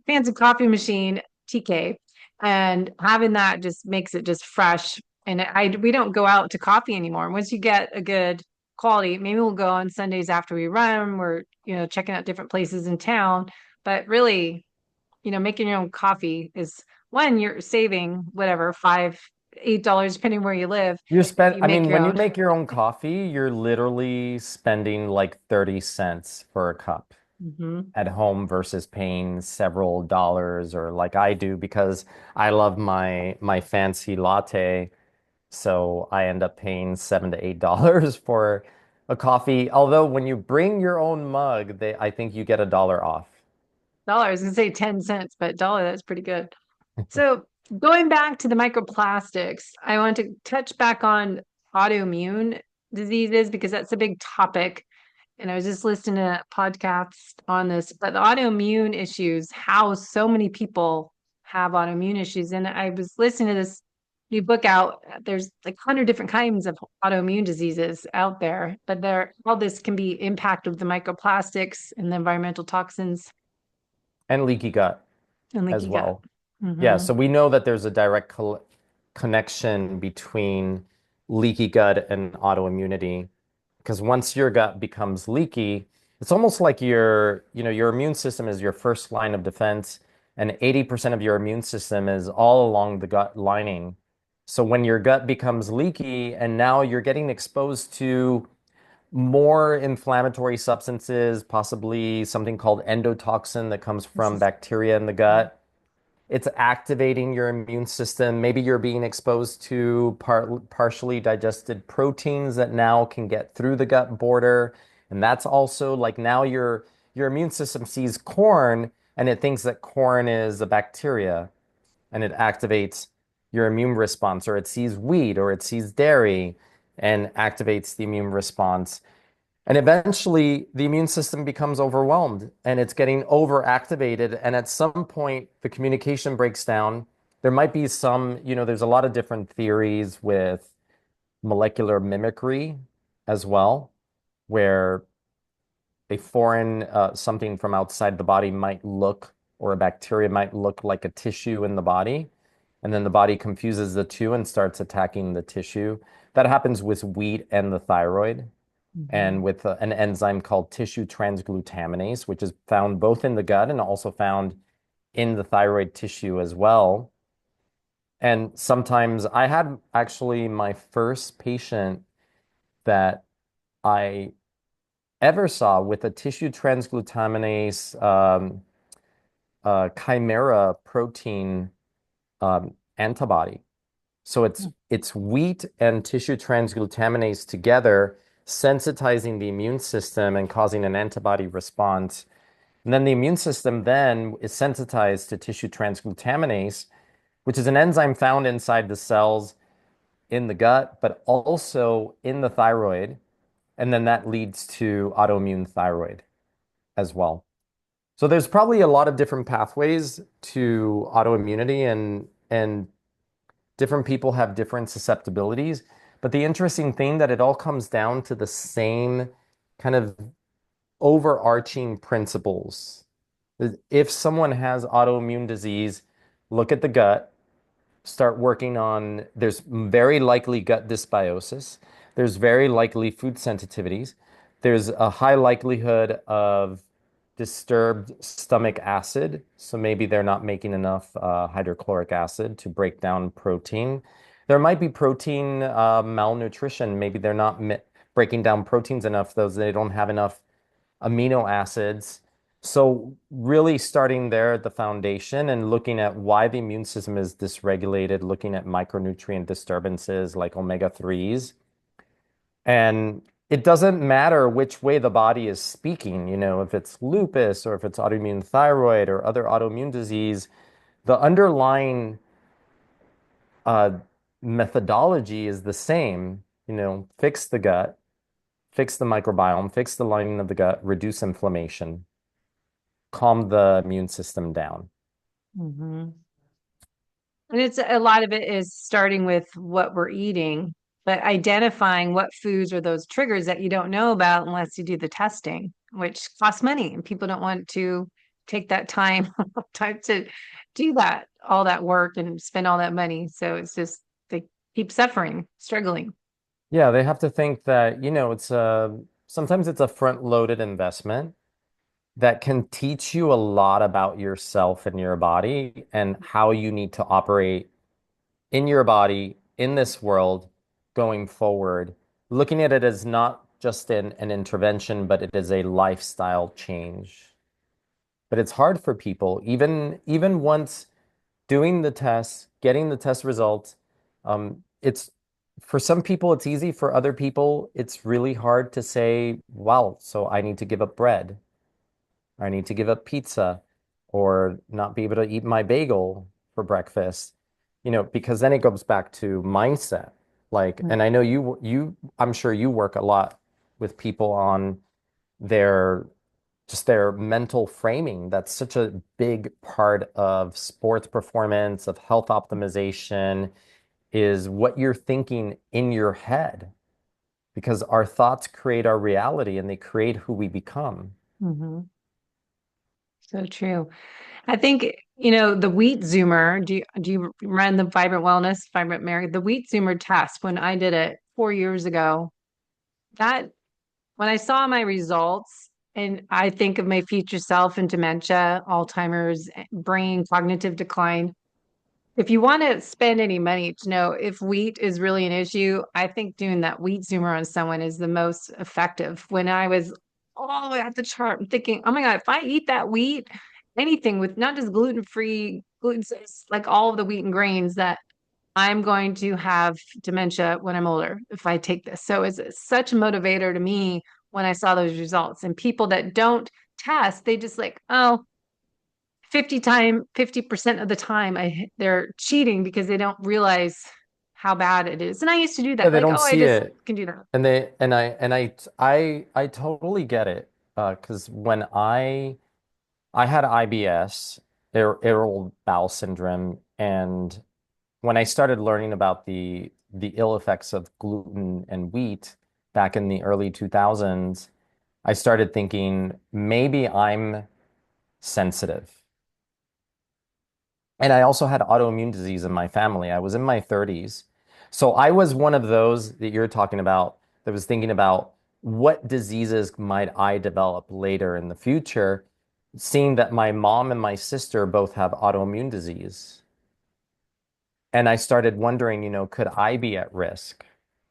fancy coffee machine, TK, and having that just makes it just fresh. And we don't go out to coffee anymore. Once you get a good quality, maybe we'll go on Sundays after we run. We're, checking out different places in town. But really, making your own coffee is one, you're saving whatever, $5, $8, depending where you live, if you I make mean, your when you own. make your own coffee, you're literally spending like 30 cents for a cup Hmm. at home versus paying several dollars or like I do because I love my fancy latte. So I end up paying $7 to $8 for a coffee. Although when you bring your own mug, I think you get $1 off. Dollar, I was gonna say 10 cents, but dollar, that's pretty good. So going back to the microplastics, I want to touch back on autoimmune diseases because that's a big topic. And I was just listening to a podcast on this, but the autoimmune issues, how so many people have autoimmune issues. And I was listening to this new book out. There's like 100 different kinds of autoimmune diseases out there, but all this can be impacted with the microplastics and the environmental toxins And leaky gut and as leaky gut. well. Yeah, Hmm. so we know that there's a direct connection between leaky gut and autoimmunity because once your gut becomes leaky, it's almost like your immune system is your first line of defense, and 80% of your immune system is all along the gut lining. So when your gut becomes leaky and now you're getting exposed to more inflammatory substances, possibly something called endotoxin that comes This from is bacteria in the gut. It's activating your immune system. Maybe you're being exposed to partially digested proteins that now can get through the gut border. And that's also like now your immune system sees corn and it thinks that corn is a bacteria and it activates your immune response, or it sees wheat or it sees dairy and activates the immune response. And eventually, the immune system becomes overwhelmed and it's getting overactivated. And at some point, the communication breaks down. There might be some, there's a lot of different theories with molecular mimicry as well, where a foreign, something from outside the body might look, or a bacteria might look like a tissue in the body. And then the body confuses the two and starts attacking the tissue. That happens with wheat and the thyroid and Mhm. with an enzyme called tissue transglutaminase, which is found both in the gut and also found in the thyroid tissue as well. And sometimes I had actually my first patient that I ever saw with a tissue transglutaminase chimera protein antibody. So it's wheat and tissue transglutaminase together, sensitizing the immune system and causing an antibody response. And then the immune system then is sensitized to tissue transglutaminase, which is an enzyme found inside the cells in the gut, but also in the thyroid. And then that leads to autoimmune thyroid as well. So there's probably a lot of different pathways to autoimmunity and different people have different susceptibilities. But the interesting thing that it all comes down to the same kind of overarching principles. If someone has autoimmune disease, look at the gut, start working on, there's very likely gut dysbiosis. There's very likely food sensitivities. There's a high likelihood of disturbed stomach acid. So maybe they're not making enough hydrochloric acid to break down protein. There might be protein malnutrition. Maybe they're not breaking down proteins enough, those they don't have enough amino acids. So really starting there at the foundation and looking at why the immune system is dysregulated, looking at micronutrient disturbances like omega-3s. And it doesn't matter which way the body is speaking, if it's lupus or if it's autoimmune thyroid or other autoimmune disease, the underlying uh, methodology is the same, fix the gut, fix the microbiome, fix the lining of the gut, reduce inflammation, calm the immune system down. Mhm. And it's a lot of it is starting with what we're eating, but identifying what foods are those triggers that you don't know about unless you do the testing, which costs money, and people don't want to take that time time to do that, all that work and spend all that money. So it's just they keep suffering, struggling. Yeah, they have to think that, it's sometimes it's a front-loaded investment that can teach you a lot about yourself and your body and how you need to operate in your body in this world going forward, looking at it as not just an intervention, but it is a lifestyle change. But it's hard for people, even once doing the test, getting the test results. It's for some people it's easy. For other people, it's really hard to say, wow, so I need to give up bread. I need to give up pizza or not be able to eat my bagel for breakfast, because then it goes back to mindset. Like, and I know I'm sure you work a lot with people on their just their mental framing. That's such a big part of sports performance, of health optimization, is what you're thinking in your head, because our thoughts create our reality and they create who we become. Mm-hmm. So true. I think, the wheat zoomer, do you run the Vibrant Wellness, Vibrant Mary, the wheat zoomer test when I did it 4 years ago, that when I saw my results and I think of my future self and dementia, Alzheimer's, brain, cognitive decline, if you want to spend any money to know if wheat is really an issue, I think doing that wheat zoomer on someone is the most effective. When I was all the way at the chart, I'm thinking, oh my God, if I eat that wheat, anything with not just gluten-free, gluten, like all of the wheat and grains, that I'm going to have dementia when I'm older if I take this. So it's such a motivator to me when I saw those results. And people that don't test, they just like, oh, 50% of the time they're cheating because they don't realize how bad it is. And I used to do Yeah, that. they Like, don't oh, I see just it. can do that. And they and I totally get it. Because when I had IBS, irritable bowel syndrome, and when I started learning about the ill effects of gluten and wheat back in the early 2000s, I started thinking maybe I'm sensitive. And I also had autoimmune disease in my family. I was in my 30s. So I was one of those that you're talking about that was thinking about what diseases might I develop later in the future, seeing that my mom and my sister both have autoimmune disease. And I started wondering, could I be at risk?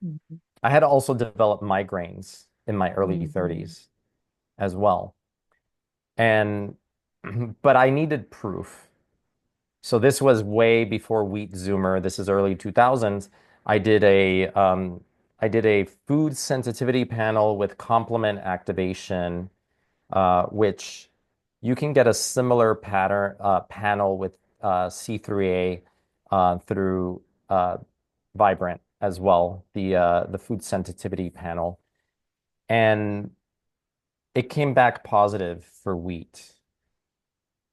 Mhm. I had also developed migraines in my early Mhm. 30s as well. And, but I needed proof. So this was way before Wheat Zoomer. This is early 2000s. I did a I did a food sensitivity panel with complement activation, which you can get a similar pattern panel with C3A through Vibrant as well, the food sensitivity panel, and it came back positive for wheat.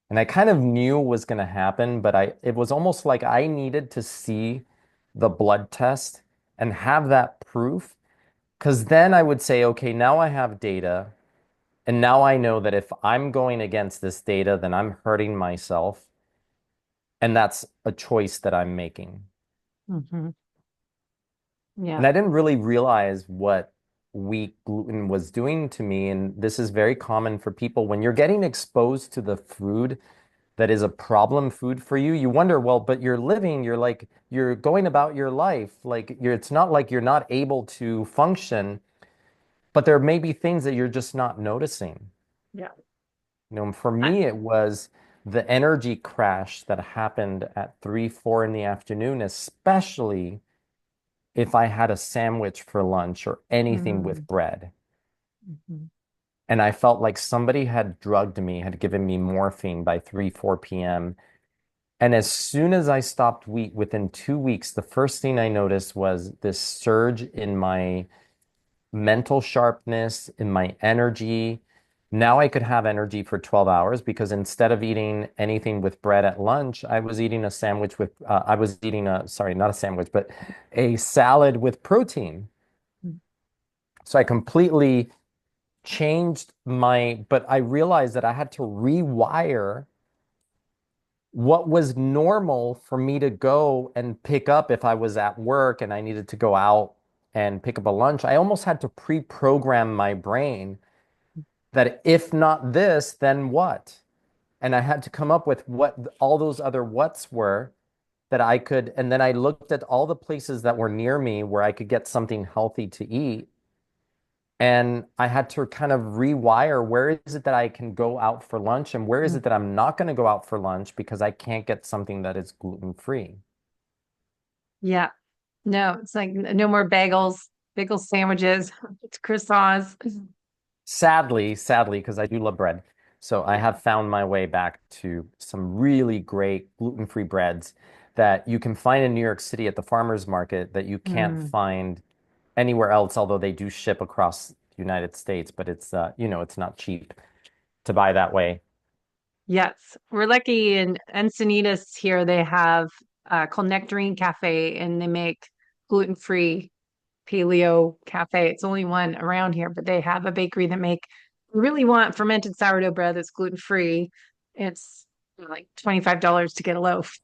And I kind of knew was going to happen, but it was almost like I needed to see the blood test and have that proof, because then I would say, okay, now I have data, and now I know that if I'm going against this data, then I'm hurting myself, and that's a choice that I'm making. Mhm. And Yeah. I didn't really realize what wheat gluten was doing to me. And this is very common for people when you're getting exposed to the food that is a problem food for you, you wonder, well, but you're living, you're like, you're going about your life. Like it's not like you're not able to function, but there may be things that you're just not noticing. Yeah. For I, me, it was the energy crash that happened at 3, 4 in the afternoon, especially if I had a sandwich for lunch or anything with mm, bread. mhm. And I felt like somebody had drugged me, had given me morphine by 3, 4 p.m. And as soon as I stopped wheat, within 2 weeks, the first thing I noticed was this surge in my mental sharpness, in my energy. Now I could have energy for 12 hours because instead of eating anything with bread at lunch, I was eating a sandwich with, I was eating sorry, not a sandwich, but a salad with protein. So I completely changed but I realized that I had to rewire what was normal for me to go and pick up if I was at work and I needed to go out and pick up a lunch. I almost had to pre-program my brain that if not this, then what? And I had to come up with what all those other whats were that I could. And then I looked at all the places that were near me where I could get something healthy to eat. And I had to kind of rewire where is it that I can go out for lunch and where is Mm. it that I'm not going to go out for lunch because I can't get something that is gluten free. Yeah. No, it's like no more bagel sandwiches, it's croissants. Sadly, because I do love bread. So I Yeah. have found my way back to some really great gluten-free breads that you can find in New York City at the farmers market that you can't Mm. find anywhere else, although they do ship across the United States, but it's not cheap to buy that way. Yes, we're lucky in Encinitas here. They have called Nectarine Cafe, and they make gluten-free paleo cafe. It's only one around here, but they have a bakery that make. We really want fermented sourdough bread that's gluten-free. It's like $25 to get a loaf.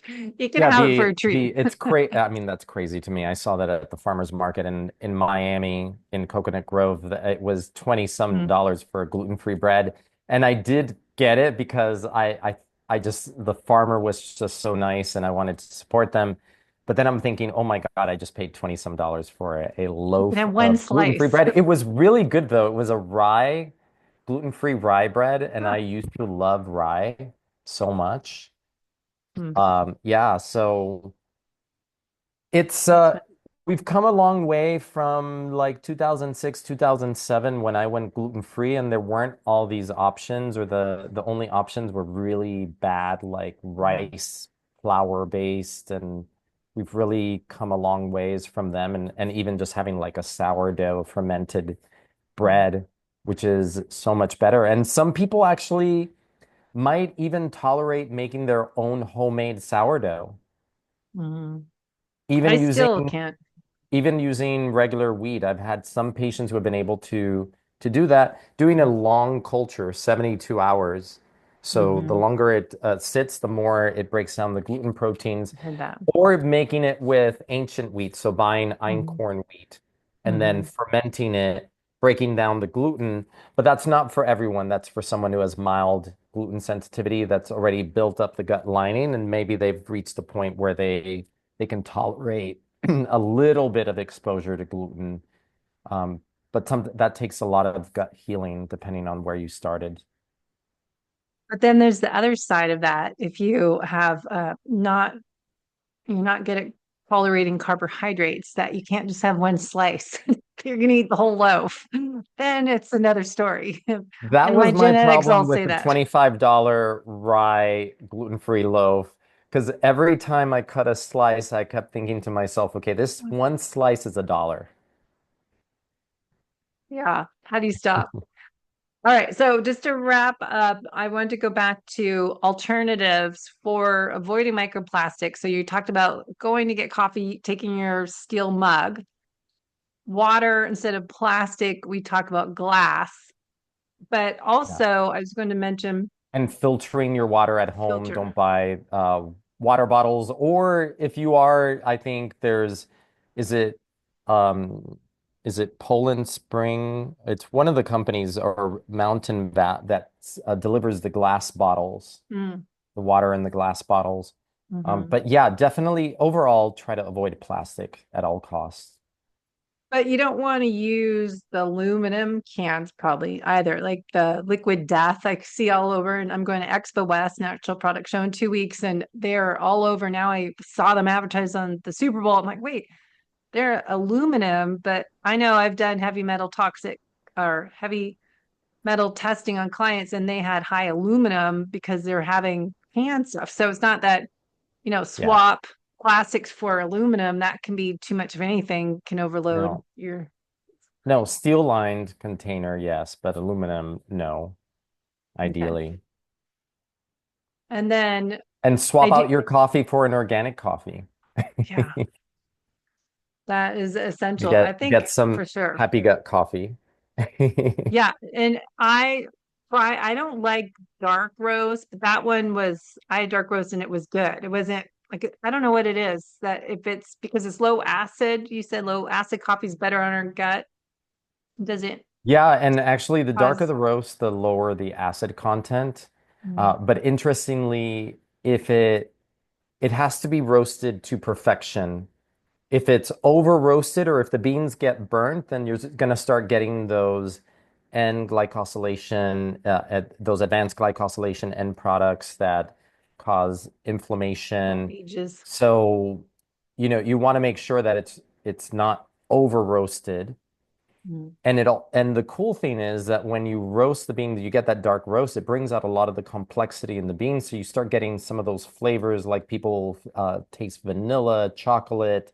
You can Yeah, have it for the a treat. the it's crazy. I mean, that's crazy to me. I saw that at the farmers market in Miami in Coconut Grove. It was 20 some Mm. dollars for a gluten-free bread, and I did get it because I the farmer was just so nice and I wanted to support them. But then I'm thinking, oh my God, I just paid 20 some dollars for a You can loaf have one of gluten-free slice. bread. It was really good though. It was a gluten-free rye bread, and I Huh. used to love rye so much. Hmm. Yeah, so it's That's fun. we've come a long way from like 2006, 2007 when I went gluten free and there weren't all these options, or the only options were really bad, like Mhm. rice flour based, and we've really come a long ways from them, and even just having like a sourdough fermented Mhm. bread, which is so much better. And some people actually might even tolerate making their own homemade sourdough, Mhm. I even using still can't. even using regular wheat. I've had some patients who have been able to do that, doing a long culture, 72 hours. So the Mm-hmm. longer it sits, the more it breaks down the gluten proteins, I heard that. or making it with ancient wheat, so buying Mm-hmm. einkorn wheat and then Mm-hmm. fermenting it, breaking down the gluten. But that's not for everyone. That's for someone who has mild gluten sensitivity that's already built up the gut lining, and maybe they've reached a point where they can tolerate a little bit of exposure to gluten. Um, but that takes a lot of gut healing depending on where you started. But then there's the other side of that. If you have you're not good at tolerating carbohydrates, that you can't just have one slice. You're gonna eat the whole loaf. Then it's another story. That And my was my genetics all problem with say the that. $25 rye gluten-free loaf. Because every time I cut a slice, I kept thinking to myself, okay, this one slice is $1. Yeah. How do you stop? All right. So just to wrap up, I want to go back to alternatives for avoiding microplastics. So you talked about going to get coffee, taking your steel mug, water instead of plastic. We talk about glass, but Yeah. also I was going to mention And filtering your water at home. filter. Don't buy water bottles. Or if you are, I think is it um, is it Poland Spring? It's one of the companies or Mountain Vat that delivers the glass bottles, Mm, the water in the glass bottles. mhm. But yeah, definitely overall try to avoid plastic at all costs. But you don't want to use the aluminum cans probably either, like the Liquid Death I see all over. And I'm going to Expo West Natural Product Show in 2 weeks, and they're all over now. I saw them advertised on the Super Bowl. I'm like, wait, they're aluminum, but I know I've done heavy metal toxic or heavy metal testing on clients, and they had high aluminum because they're having can stuff. So it's not that, Yeah. swap plastics for aluminum. That can be too much of anything, can overload No. your. No, steel lined container, yes, but aluminum, no, Okay. ideally. And then And I swap do, out your coffee for an organic coffee. yeah, that is You essential. I think get for some sure. happy gut coffee. Yeah. And I don't like dark roast, but that one was, I had dark roast and it was good. It wasn't like, I don't know what it is that if it's because it's low acid, you said low acid coffee is better on our gut. Does it Yeah, and actually, the darker cause? the roast, the lower the acid content. Mm, But interestingly, if it has to be roasted to perfection. If it's over roasted or if the beans get burnt, then you're going to start getting those end glycosylation, those advanced glycosylation end products that cause inflammation. ages. So, you want to make sure that it's not over roasted. Mm, And the cool thing is that when you roast the bean, you get that dark roast, it brings out a lot of the complexity in the beans. So you start getting some of those flavors like people taste vanilla, chocolate,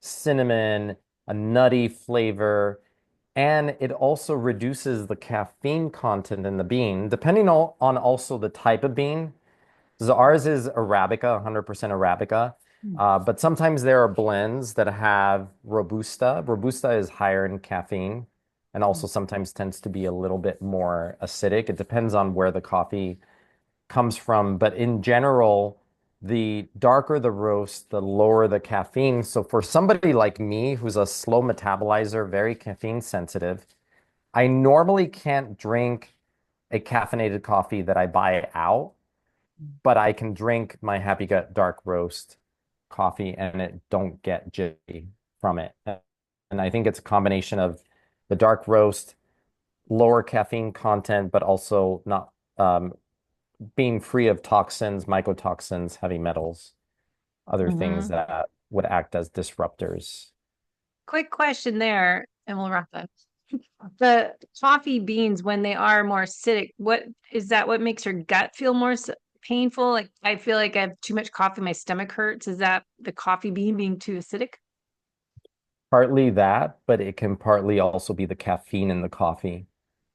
cinnamon, a nutty flavor. And it also reduces the caffeine content in the bean, depending on also the type of bean. So ours is Arabica, 100% Arabica. mm, But sometimes there are blends that have Robusta. Robusta is higher in caffeine and mm. also sometimes tends to be a little bit more acidic. It depends on where the coffee comes from. But in general, the darker the roast, the lower the caffeine. So for somebody like me who's a slow metabolizer, very caffeine sensitive, I normally can't drink a caffeinated coffee that I buy out but I can drink my Happy Gut dark roast coffee and it don't get jittery from it. And I think it's a combination of the dark roast, lower caffeine content, but also not being free of toxins, mycotoxins, heavy metals, other things Hmm. that would act as disruptors. Quick question there, and we'll wrap up. The coffee beans, when they are more acidic, what is that? What makes your gut feel more painful? Like I feel like I have too much coffee, my stomach hurts. Is that the coffee bean being too acidic? Partly that, but it can partly also be the caffeine in the coffee.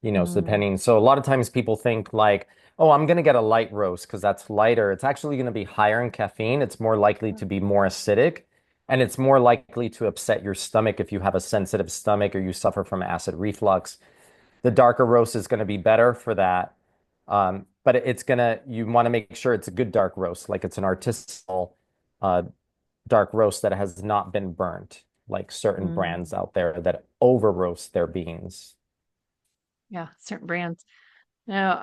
So Mm, depending. So a lot of times people think like, oh, I'm going to get a light roast because that's lighter. It's actually going to be higher in caffeine. It's more likely to be more acidic, and it's more likely to upset your stomach if you have a sensitive stomach or you suffer from acid reflux. The darker roast is going to be better for that. But you want to make sure it's a good dark roast, like it's an artisanal uh, dark roast that has not been burnt, like certain mm. brands out there that over roast their beans. Yeah, certain brands. No,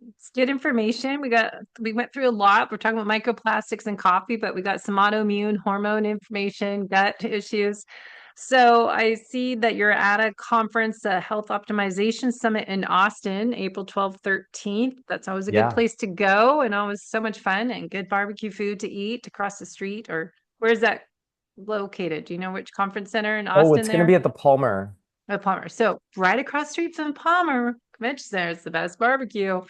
it's good information. We went through a lot. We're talking about microplastics and coffee, but we got some autoimmune hormone information, gut issues. So I see that you're at a conference, a health optimization summit in Austin, April 12th, 13th. That's always a good Yeah. place to go and always so much fun and good barbecue food to eat across the street. Or where's that located? Do you know which conference center in Oh, Austin it's going to there? be at the Palmer. Oh, Palmer. So right across the street from Palmer Convention Center. It's the best barbecue.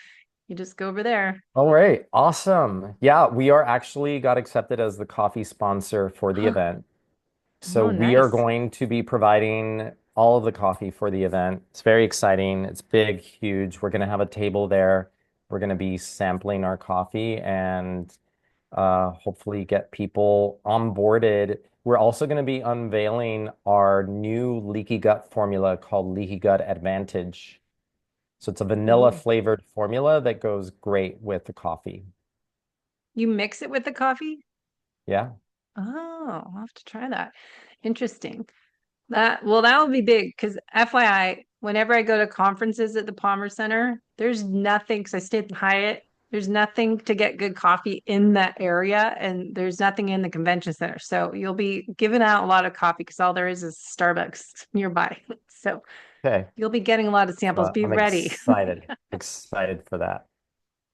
You just go over there. All right. Awesome. Yeah, we are actually got accepted as the coffee sponsor for the event. So Oh, we are nice. going to be providing all of the coffee for the event. It's very exciting. It's big, huge. We're going to have a table there. We're going to be sampling our coffee and hopefully get people onboarded. We're also going to be unveiling our new leaky gut formula called Leaky Gut Advantage. So it's a vanilla Ooh. flavored formula that goes great with the coffee. You mix it with the coffee? Yeah. Oh, I'll have to try that. Interesting. That will be big because FYI, whenever I go to conferences at the Palmer Center, there's nothing because I stay at the Hyatt. There's nothing to get good coffee in that area, and there's nothing in the convention center. So you'll be giving out a lot of coffee because all there is Starbucks nearby. So Okay. you'll be getting a lot of samples. Be I'm ready. excited for that.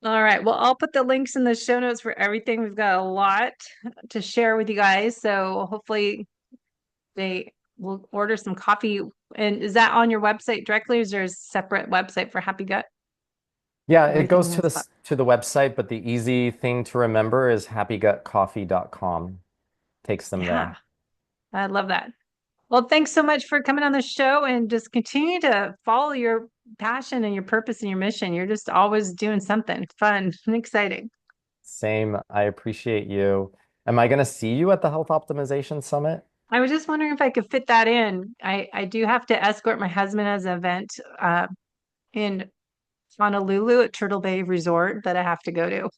All right. Well, I'll put the links in the show notes for everything. We've got a lot to share with you guys. So hopefully they will order some coffee. And is that on your website directly? Or is there a separate website for Happy Gut? Yeah, it Everything's goes in to one spot. to the website, but the easy thing to remember is happygutcoffee.com. Takes them Yeah, there. I love that. Well, thanks so much for coming on the show and just continue to follow your passion and your purpose and your mission. You're just always doing something fun and exciting. Same. I appreciate you. Am I going to see you at the Health Optimization Summit? I was just wondering if I could fit that in. I do have to escort my husband as an event in Honolulu at Turtle Bay Resort that I have to go to.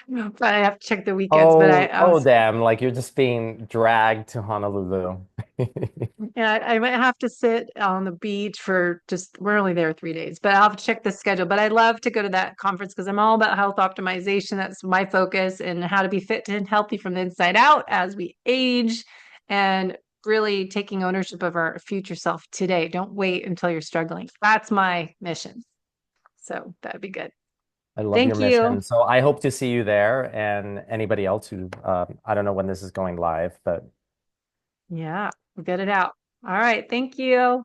But I have to check the weekends. But I Oh, was, damn. Like you're just being dragged to Honolulu. yeah, I might have to sit on the beach for just, we're only there 3 days, but I'll have to check the schedule. But I'd love to go to that conference because I'm all about health optimization. That's my focus and how to be fit and healthy from the inside out as we age and really taking ownership of our future self today. Don't wait until you're struggling. That's my mission. So that'd be good. I love your Thank you. mission. So I hope to see you there and anybody else who, I don't know when this is going live, but Yeah, we'll get it out. All right. Thank you.